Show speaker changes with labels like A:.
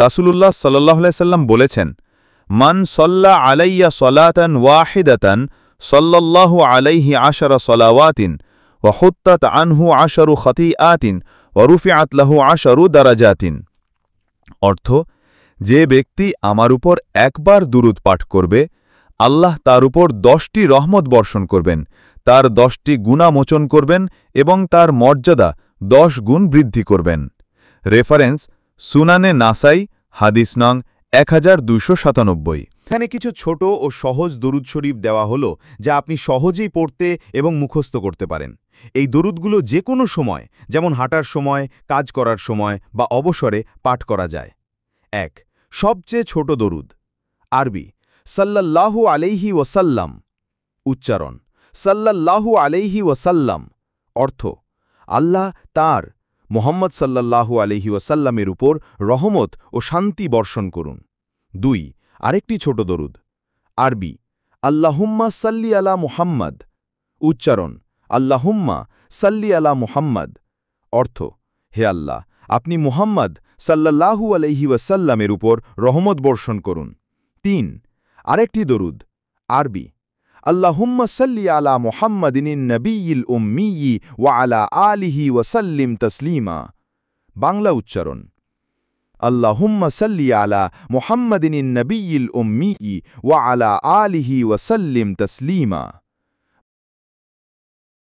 A: রাসূলুল্লাহ সাল্লাল্লাহু আলাইহি সাল্লাম বলেছেন, মান সল্লা আলাইয়া সলাতান ওয়াহিদাতান সাল্লাল্লাহু আলাইহি আশারা সলাওয়াতিন ওয়া হুত্তাত আনহু আশারু খতিআতিন ওয়া রুফিআত লাহু আশারু দারাজাতিন। অর্থ, যে ব্যক্তি আমার উপর একবার দুরূদ পাঠ করবে, আল্লাহ তার উপর 10টি রহমত বর্ষণ করবেন, তার 10টি গুনাহ মোচন করবেন এবং তার মর্যাদা 10 গুণ বৃদ্ধি করবেন। রেফারেন্স: সুনানে নাসাই, হাদিস নং 1297।
B: এখানে কিছু ছোট ও সহজ দরুদ শরীফ দেওয়া হলো, যা আপনি সহজেই পড়তে এবং মুখস্থ করতে পারেন। এই দরুদগুলো যে কোনো সময়, যেমন হাঁটার সময়, কাজ করার সময় বা অবসরে পাঠ করা যায়। ১. সবচেয়ে ছোট দরুদ। আরবি: সাল্লাল্লাহু আলাইহি ওয়াসাল্লাম। উচ্চারণ: সাল্লাল্লাহু আলাইহি ওয়াসাল্লাম। অর্থ: আল্লাহ তাঁর মুহাম্মদ সাল্লাল্লাহু আলাইহি ওয়াসাল্লামের উপর রহমত ও শান্তি বর্ষণ করুন। ২. আরেকটি ছোট দরুদ। আরবি: আল্লাহুম্মা সাল্লি আলা মুহাম্মাদ। উচ্চারণ: আল্লাহুম্মা সাল্লি আলা মুহাম্মাদ। অর্থ: হে আল্লাহ, আপনি মুহাম্মদ সাল্লাল্লাহু আলাইহি ওয়াসাল্লামের উপর রহমত বর্ষণ করুন। ৩. আরেকটি দরুদ। আরবি: আল্লাহুম্মা সাল্লি আলা মুহাম্মাদিনিন নবিয়্যিল উম্মিয়্যি ওয়া আলা আলিহি ওয়া সাল্লিম তাসলিমা। বাংলা উচ্চারণ: আল্লাহুম্মা সাল্লি আলা মুহাম্মাদিনিন নবিয়্যিল উম্মিয়্যি ওয়া আলা আলিহি ওয়া সাল্লিম তাসলিমা।